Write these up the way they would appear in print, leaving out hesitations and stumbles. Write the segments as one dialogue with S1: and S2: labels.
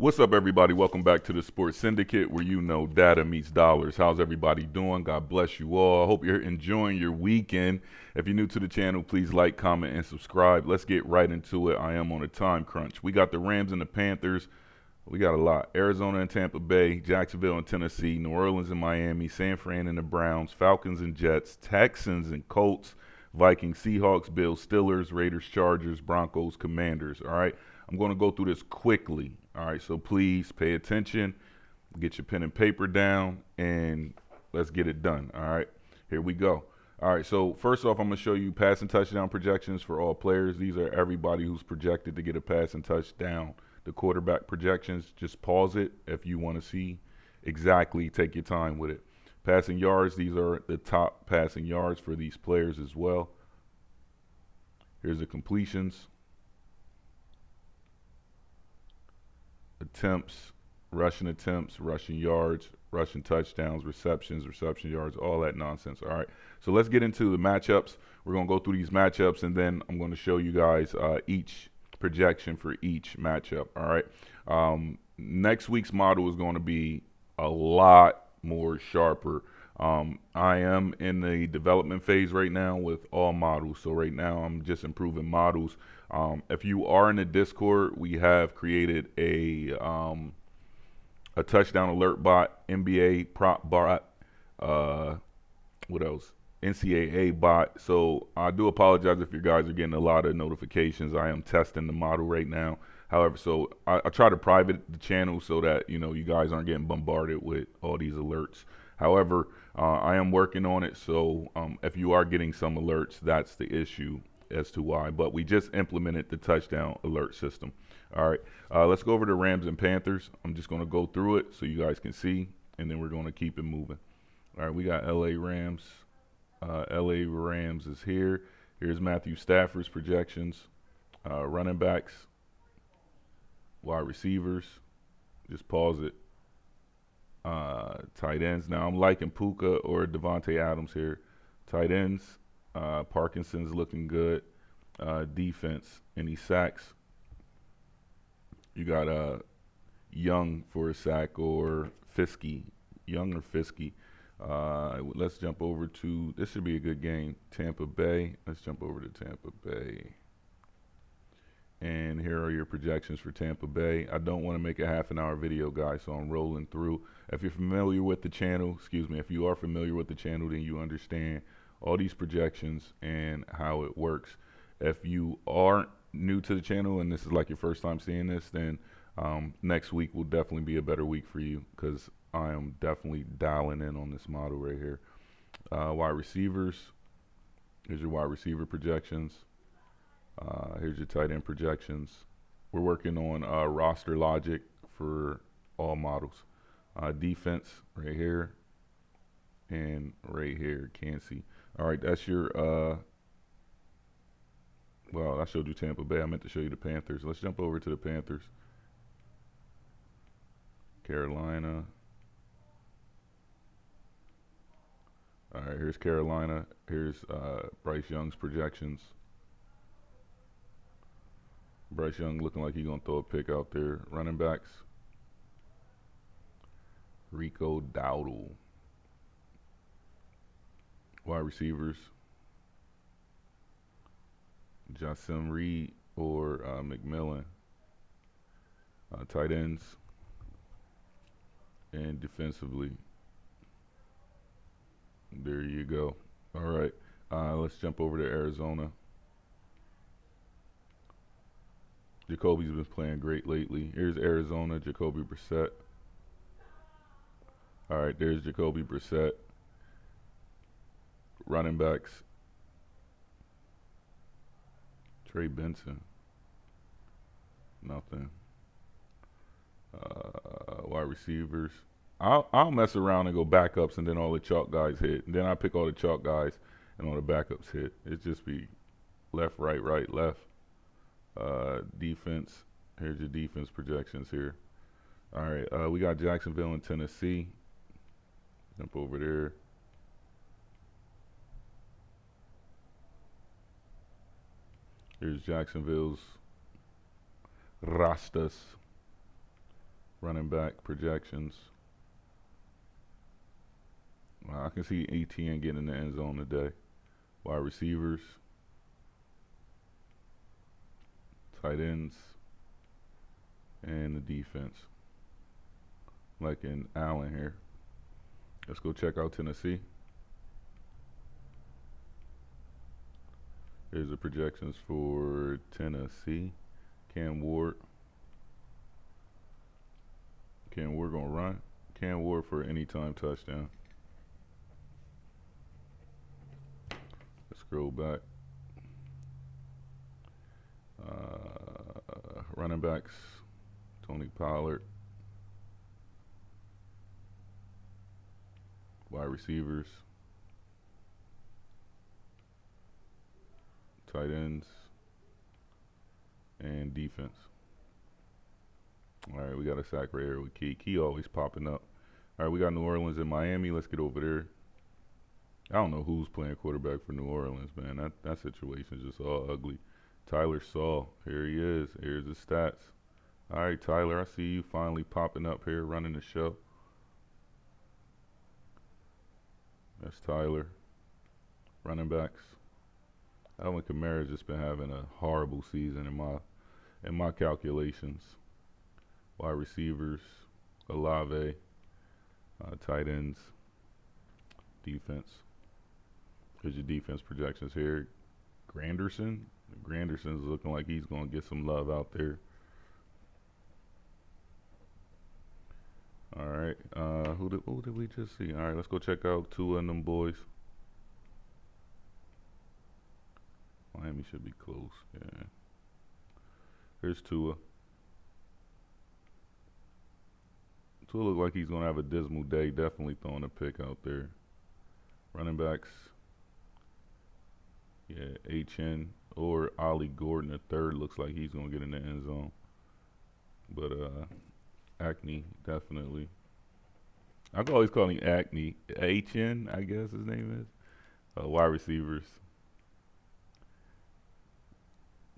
S1: What's up, everybody? Welcome back to the Sports Syndicate, where you know data meets dollars. How's everybody doing? God bless you all. I hope you're enjoying your weekend. If you're new to the channel, please like, comment, and subscribe. Let's get right into it. I am on a time crunch. We got the Rams and the Panthers. We got a lot. Arizona and Tampa Bay, Jacksonville and Tennessee, New Orleans and Miami, San Fran and the Browns, Falcons and Jets, Texans and Colts, Vikings, Seahawks, Bills, Steelers, Raiders, Chargers, Broncos, Commanders. All right. I'm going to go through this quickly. All right, so please pay attention, get your pen and paper down, and let's get it done. All right, here we go. All right, so first off, I'm going to show you passing touchdown projections for all players. These are everybody who's projected to get a passing touchdown. The quarterback projections, just pause it if you want to see exactly, take your time with it. Passing yards, these are the top passing yards for these players as well. Here's the completions. Attempts, rushing yards, rushing touchdowns, receptions, reception yards, all that nonsense. All right, so let's get into the matchups. We're going to go through these matchups, and then I'm going to show you guys each projection for each matchup. All right, next week's model is going to be a lot more sharper. I am in the development phase right now with all models. So right now I'm just improving models. If you are in the Discord, we have created a touchdown alert bot, NBA prop bot, what else? NCAA bot. So I do apologize if you guys are getting a lot of notifications. I am testing the model right now. However, so I try to private the channel so that you guys aren't getting bombarded with all these alerts. However, I am working on it, so if you are getting some alerts, that's the issue as to why. But we just implemented the touchdown alert system. All right, let's go over to Rams and Panthers. I'm just going to go through it so you guys can see, and then we're going to keep it moving. All right, we got LA Rams. LA Rams is here. Here's Matthew Stafford's projections. Running backs, wide receivers. Just pause it. Tight ends. Now I'm liking Puka or Devontae Adams here. Tight ends. Parkinson's looking good. Defense. Any sacks? You got Young for a sack or Fiske. Young or Fiske. Let's jump over to, this should be a good game, Tampa Bay. Let's jump over to Tampa Bay. And here are your projections for Tampa Bay. I don't want to make a half an hour video, guys, so I'm rolling through. If you're familiar with the channel, if you are familiar with the channel, then you understand all these projections and how it works. If you aren't new to the channel and this is like your first time seeing this, then next week will definitely be a better week for you because I am definitely dialing in on this model right here. Wide receivers. Here's your wide receiver projections. Here's your tight end projections. We're working on roster logic for all models. Defense right here and right here. Can't see. All right, that's your. Well, I showed you Tampa Bay. I meant to show you the Panthers. Let's jump over to the Panthers. Carolina. All right, here's Carolina. Here's Bryce Young's projections. Bryce Young looking like he's going to throw a pick out there. Running backs. Rico Dowdle. Wide receivers. Jasim Reed or McMillan. Tight ends. And defensively. There you go. All right. Let's jump over to Arizona. Jacoby's been playing great lately. Here's Arizona, Jacoby Brissett. All right, there's Jacoby Brissett. Running backs. Trey Benson. Nothing. Wide receivers. I'll mess around and go backups, and then all the chalk guys hit. And then I pick all the chalk guys, and all the backups hit. It just be left, right, left. Defense. Here's your defense projections here. All right, we got Jacksonville and Tennessee. Jump over there. Here's Jacksonville's Rastas. Running back projections. I can see ETN getting in the end zone today. Wide receivers. Tight ends. And the defense. Like in Allen here. Let's go check out Tennessee. Here's the projections for Tennessee. Cam Ward. Cam Ward gonna run. Cam Ward for anytime touchdown. Let's scroll back. Running backs. Tony Pollard. Wide receivers. Tight ends. And defense. All right, we got a sack right here with Key. Key always popping up. All right, we got New Orleans and Miami. Let's get over there. I don't know who's playing quarterback for New Orleans, man. That situation is just all ugly. Tyler Saul, here he is. Here's his stats. All right, Tyler, I see you finally popping up here, running the show. That's Tyler. Running backs. Alvin Kamara's just been having a horrible season in my calculations. Wide receivers, Olave, tight ends, defense. Here's your defense projections here. Granderson's looking like he's going to get some love out there. All right, who did we just see? All right, let's go check out Tua and them boys. Miami should be close, yeah. Here's Tua. Tua look like he's going to have a dismal day, definitely throwing a pick out there. Running backs, yeah, HN or Ollie Gordon, the third, looks like he's going to get in the end zone. But Acne, definitely. I can always call him Acne. HN, I guess his name is. Wide receivers,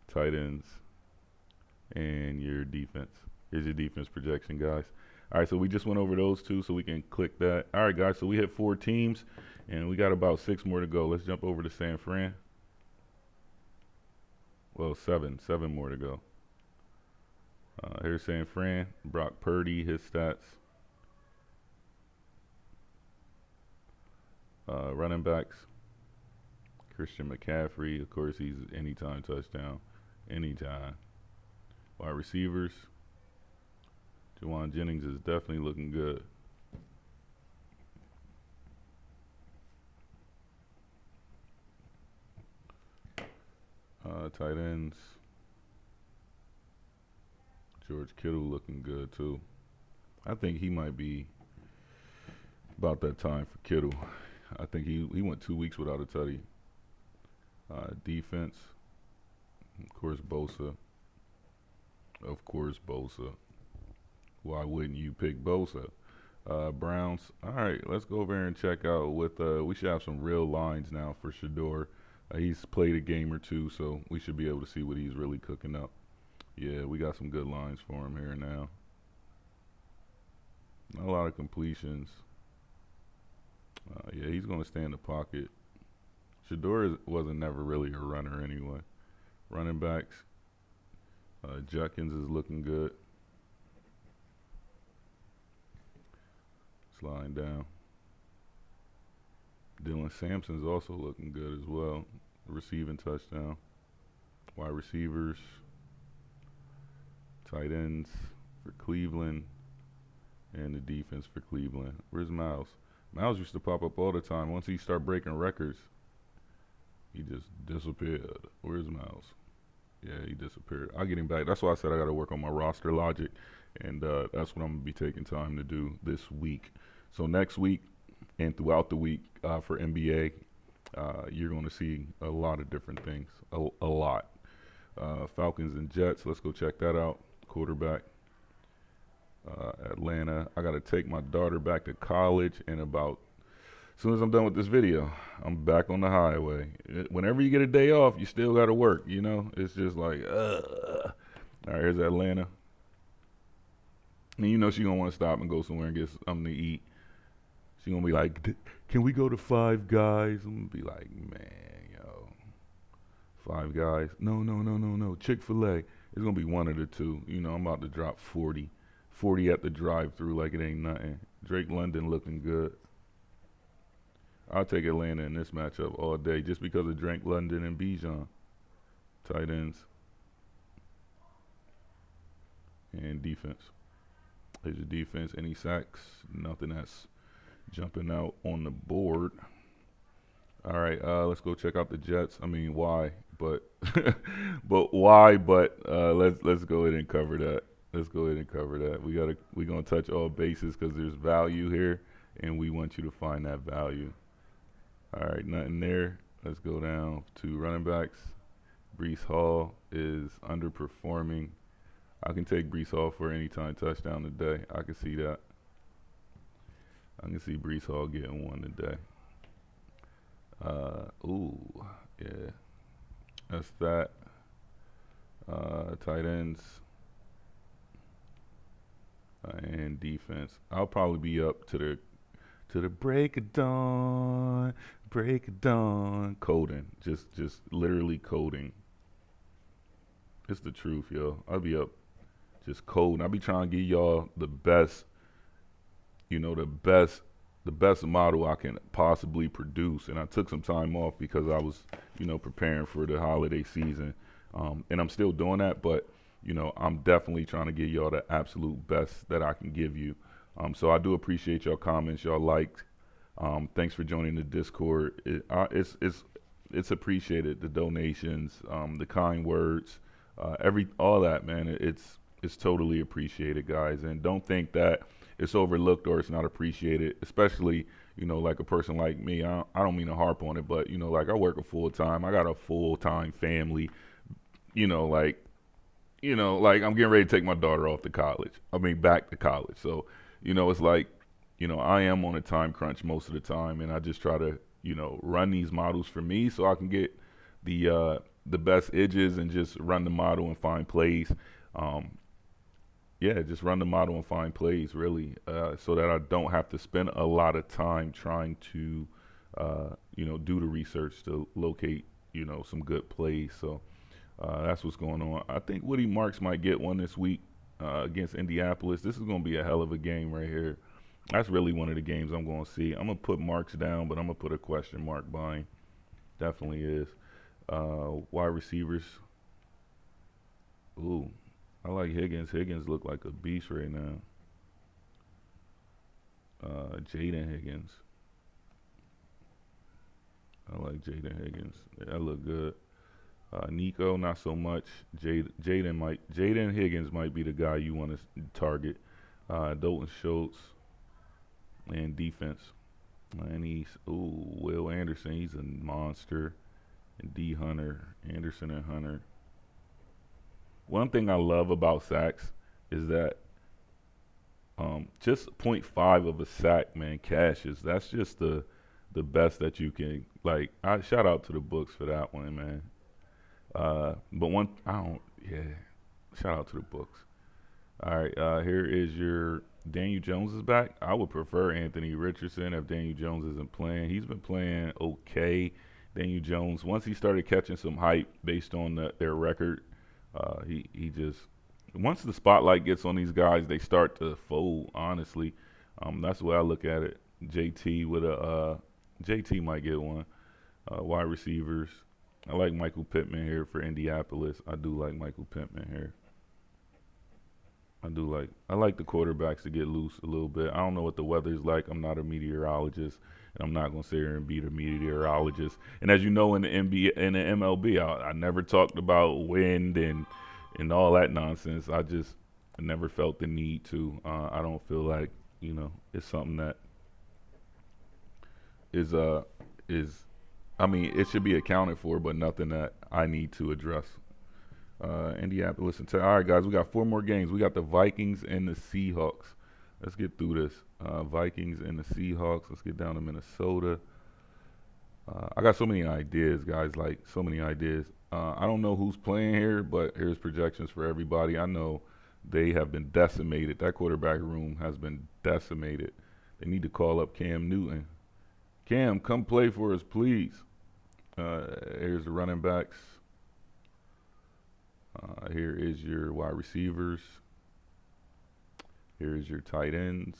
S1: tight ends, and your defense. Here's your defense projection, guys. All right, so we just went over those two, so we can click that. All right, guys, so we hit 4 teams, and we got about 6 more to go. Let's jump over to San Fran. Well, 7 more to go. Here's San Fran. Brock Purdy, his stats. Running backs. Christian McCaffrey, of course, he's anytime touchdown. Anytime. Wide receivers. Juwan Jennings is definitely looking good. Tight ends. George Kittle looking good too. I think he might be about that time for Kittle. I think he went 2 weeks without a tutty. Defense. Of course, Bosa. Why wouldn't you pick Bosa? Browns. All right, let's go over here and check out with. We should have some real lines now for Shador. He's played a game or two, so we should be able to see what he's really cooking up. Yeah, we got some good lines for him here now. Not a lot of completions. Yeah, he's going to stay in the pocket. Shador wasn't never really a runner anyway. Running backs. Judkins is looking good. Sliding down. Dylan Sampson's also looking good as well. Receiving touchdown. Wide receivers. Tight ends for Cleveland. And the defense for Cleveland. Where's Miles? Miles used to pop up all the time. Once he started breaking records, he just disappeared. Where's Miles? Yeah, he disappeared. I'll get him back. That's why I said I got to work on my roster logic. And that's what I'm going to be taking time to do this week. So next week and throughout the week for NBA, you're going to see a lot of different things. A lot. Falcons and Jets. Let's go check that out. Quarterback. Atlanta. I got to take my daughter back to college in about, as soon as I'm done with this video, I'm back on the highway. Whenever you get a day off, you still got to work, you know? It's just like, All right, here's Atlanta. And you know she gonna want to stop and go somewhere and get something to eat. She gonna be like, "Can we go to Five Guys?" I'm gonna be like, "Man, yo, Five Guys? No, no, no, no, no. Chick-fil-A. It's gonna be one of the two. You know, I'm about to drop 40, 40 at the drive-through like it ain't nothing. Drake London looking good. I'll take Atlanta in this matchup all day just because of Drake London and Bijan. Tight ends and defense. There's your defense. Any sacks? Nothing that's jumping out on the board. All right, let's go check out the Jets. I mean, why? But but why? But let's go ahead and cover that. Let's go ahead and cover that. We're gonna touch all bases because there's value here, and we want you to find that value. All right, nothing there. Let's go down to running backs. Brees Hall is underperforming. I can take Brees Hall for any time touchdown today. I can see that. I can see Brees Hall getting one today. Ooh, yeah. That's that. Tight ends and defense. I'll probably be up to the break of dawn, coding. Just literally coding. It's the truth, yo. I'll be up just coding. I'll be trying to give y'all the best, the best model I can possibly produce. And I took some time off because I was, preparing for the holiday season. And I'm still doing that, but, I'm definitely trying to give y'all the absolute best that I can give you. So I do appreciate y'all comments, y'all liked. Thanks for joining the Discord. It's appreciated, the donations, the kind words, all that, man. It's totally appreciated, guys. And don't think that it's overlooked or it's not appreciated, especially, like a person like me. I don't mean to harp on it, but, like I work a full time. I got a full time family, like, like I'm getting ready to take my daughter off to college. I mean, back to college. So, it's like, I am on a time crunch most of the time, and I just try to, run these models for me so I can get the best edges and just run the model and find plays. Yeah, just run the model and find plays, really, so that I don't have to spend a lot of time trying to, do the research to locate, some good plays. So that's what's going on. I think Woody Marks might get one this week against Indianapolis. This is going to be a hell of a game right here. That's really one of the games I'm going to see. I'm going to put Marks down, but I'm going to put a question mark by him. Definitely is. Wide receivers. Ooh. I like Higgins. Higgins look like a beast right now. Jaden Higgins. I like Jaden Higgins. That look good. Nico, not so much. Jaden Higgins might be the guy you want to target. Dalton Schultz and defense. And Will Anderson. He's a monster. And D Hunter, Anderson and Hunter. One thing I love about sacks is that just .5 of a sack, man, cashes. That's just the best that you can, like, I shout out to the books for that one, man. Shout out to the books. All right, here is your Daniel Jones is back. I would prefer Anthony Richardson if Daniel Jones isn't playing. He's been playing okay. Daniel Jones, once he started catching some hype based on their record, he just, once the spotlight gets on these guys, they start to fold. Honestly, that's the way I look at it. JT might get one. Wide receivers, I like Michael Pittman here for Indianapolis. I do like Michael Pittman here. I like the quarterbacks to get loose a little bit. I don't know what the weather's like. I'm not a meteorologist, and I'm not gonna sit here and be the meteorologist. And as you know, in the NBA, in the MLB, I never talked about wind and all that nonsense. I never felt the need to. I don't feel like it's something that is. I mean, it should be accounted for, but nothing that I need to address. Indianapolis and all right, guys, we got 4 more games. We got the Vikings and the Seahawks. Let's get through this. Vikings and the Seahawks. Let's get down to Minnesota. I got so many ideas, guys. Like, so many ideas. I don't know who's playing here, but here's projections for everybody. I know They have been decimated. That quarterback room has been decimated. They need to call up Cam Newton. Cam, come play for us, please. Here's the running backs. Here is your wide receivers. Here is your tight ends.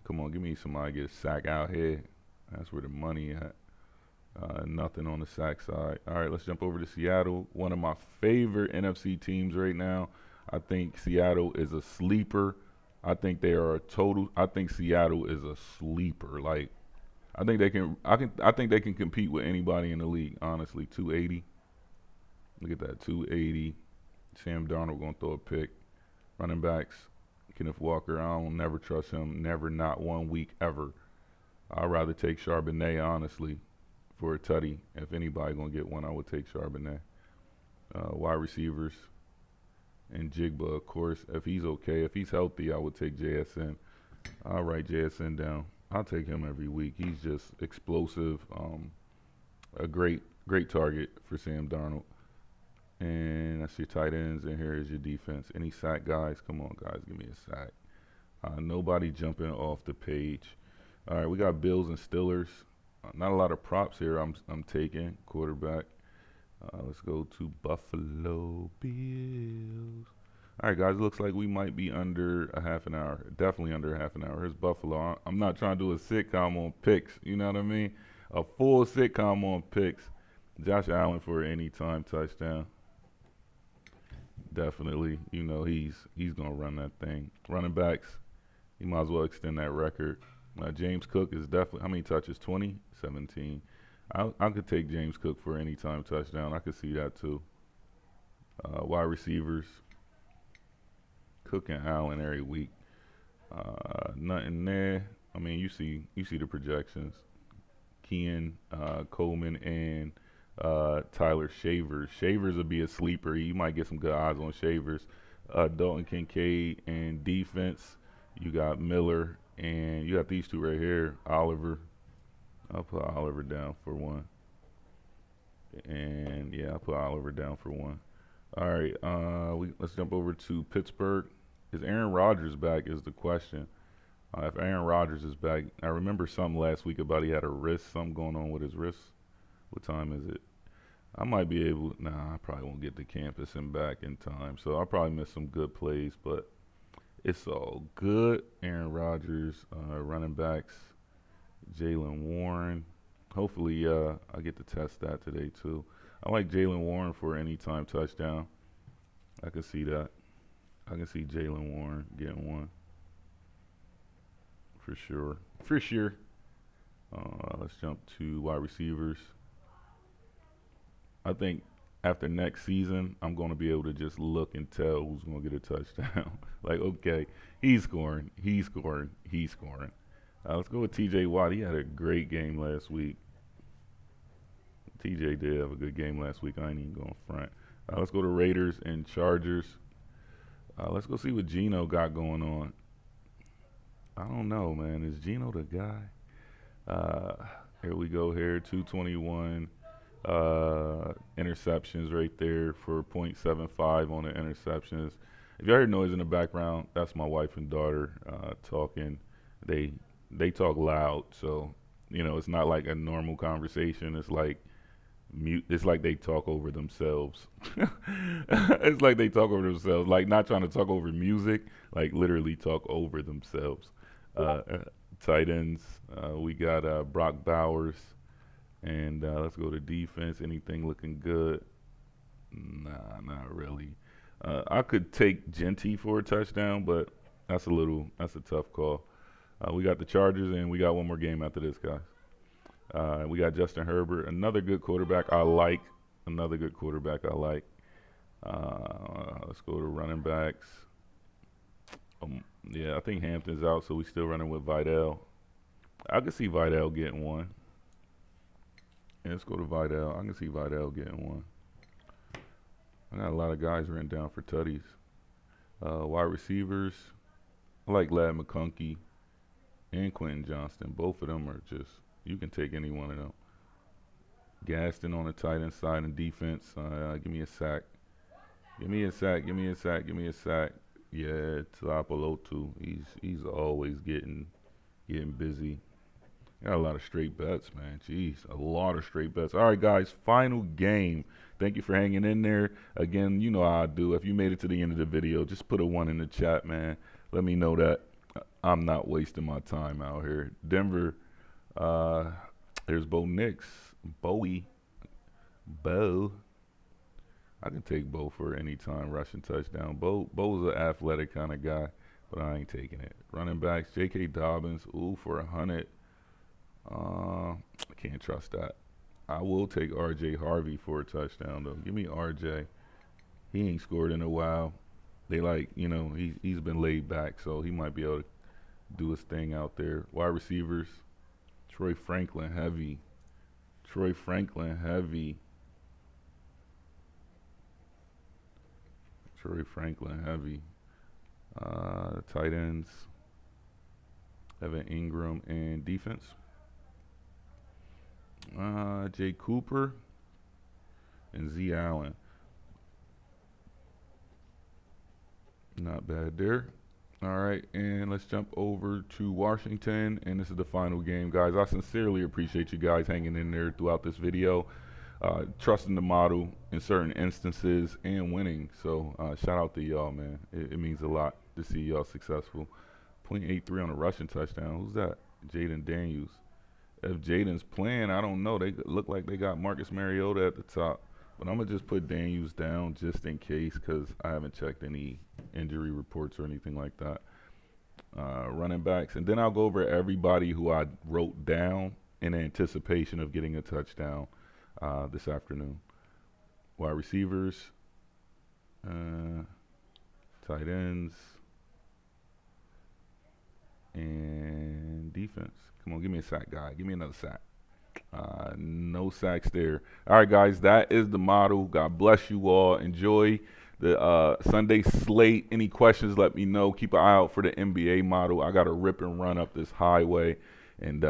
S1: Come on, give me somebody get a sack out here. That's where the money at. Nothing on the sack side. All right, let's jump over to Seattle. One of my favorite NFC teams right now. I think Seattle is a sleeper. I think they are a total. I think Seattle is a sleeper. Like, I think they can. I think they can compete with anybody in the league. Honestly, 280. Look at that, 280. Sam Darnold gonna throw a pick. Running backs, Kenneth Walker. I don't never trust him. Never, not 1 week ever. I'd rather take Charbonnet, honestly, for a tutty. If anybody gonna get one, I would take Charbonnet. Wide receivers and Jigba, of course. If he's okay, if he's healthy, I would take JSN. I'll write JSN down. I'll take him every week. He's just explosive. A great target for Sam Darnold. And that's your tight ends, and here is your defense. Any sack guys? Come on, guys, give me a sack. Nobody jumping off the page. All right, we got Bills and Steelers. Not a lot of props here. I'm taking quarterback. Let's go to Buffalo Bills. All right, guys, looks like we might be under a half an hour. Definitely under a half an hour. Here's Buffalo. I'm not trying to do a sitcom on picks. You know what I mean? A full sitcom on picks. Josh Allen for an anytime touchdown. Definitely. You know, he's going to run that thing. Running backs, he might as well extend that record. James Cook is definitely, how many touches? 20? 17. I could take James Cook for any time touchdown. I could see that too. Wide receivers, Cook and Allen every week. Nothing there. I mean, you see the projections. Kean, Coleman, and Tyler Shavers. Shavers would be a sleeper. You might get some good odds on Shavers. Dalton Kincaid, and defense, you got Miller, and you got these two right here, Oliver. I'll put Oliver down for one. And yeah, I'll put Oliver down for one. All right, let's jump over to Pittsburgh. Is Aaron Rodgers back is the question. If Aaron Rodgers is back, I remember something last week about he had a wrist, something going on with his wrist. What time is it? I might be able, I probably won't get to campus and back in time. So I'll probably miss some good plays, but it's all good. Aaron Rodgers, running backs, Jaylen Warren. Hopefully I get to test that today too. I like Jaylen Warren for any time touchdown. I can see that. I can see Jaylen Warren getting one. For sure. Let's jump to wide receivers. I think after next season, I'm going to be able to just look and tell who's going to get a touchdown. Like, okay, he's scoring. Let's go with TJ Watt. He had a great game last week. TJ did have a good game last week. I ain't even going front. Let's go to Raiders and Chargers. Let's go see what Geno got going on. I don't know, man. Is Geno the guy? Here we go here. 221 interceptions right there for .75 on the interceptions. If you heard noise in the background, that's my wife and daughter talking. They talk loud, so you know it's not like a normal conversation. It's like it's like they talk over themselves. It's like they talk over themselves, like not trying to talk over music, like literally talk over themselves. Tight ends, we got Brock Bowers, and let's go to defense. Anything looking good? Nah, not really. I could take Genty for a touchdown, but that's a tough call. We got the Chargers, and we got one more game after this, guys. We got Justin Herbert, another good quarterback I like. Let's go to running backs. Yeah, I think Hampton's out, so we still running with Vidal. I can see Vidal getting one. Yeah, let's go to Vidal. I can see Vidal getting one. I got a lot of guys written down for tutties. Wide receivers, I like Ladd McConkey and Quentin Johnston. Both of them are just, you can take any one of them. Gaston on the tight end side and defense. Give me a sack. Give me a sack. Give me a sack. Give me a sack. Yeah, Tlapolotu. He's always getting busy. Got a lot of straight bets, man. Jeez, a lot of straight bets. All right, guys, final game. Thank you for hanging in there. Again, you know how I do. If you made it to the end of the video, just put a 1 in the chat, man. Let me know that I'm not wasting my time out here. Denver, there's Bo Nix. Bowie. Bo. I can take Bo for any time rushing touchdown. Bo's an athletic kind of guy, but I ain't taking it. Running backs, J.K. Dobbins, for 100. I can't trust that. I will take R.J. Harvey for a touchdown, though. Give me R.J. He ain't scored in a while. They he's been laid back, so he might be able to do his thing out there. Wide receivers, Troy Franklin, heavy. Troy Franklin, heavy. Troy Franklin, heavy. Tight ends, Evan Ingram, and defense. Jay Cooper and Z Allen. Not bad there. All right, and let's jump over to Washington, and this is the final game, guys. I sincerely appreciate you guys hanging in there throughout this video, trusting the model in certain instances and winning. So shout out to y'all, man. It means a lot to see y'all successful. 0.83 on a rushing touchdown. Who's that? Jaden Daniels. If Jaden's playing, I don't know. They look like they got Marcus Mariota at the top. But I'm going to just put Daniels down just in case because I haven't checked any injury reports or anything like that. Running backs. And then I'll go over everybody who I wrote down in anticipation of getting a touchdown this afternoon. Wide receivers. Tight ends. And defense. Come on, give me a sack, guy. Give me another sack. No sacks there. All right, guys, that is the model. God bless you all. Enjoy the Sunday slate. Any questions, let me know. Keep an eye out for the NBA model. I got to rip and run up this highway and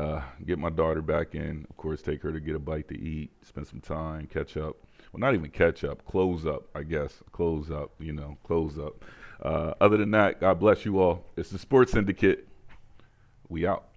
S1: get my daughter back in. Of course, take her to get a bite to eat, spend some time, catch up. Well, not even catch up, close up, I guess. Close up, close up. Other than that, God bless you all. It's the Sports Syndicate. We out.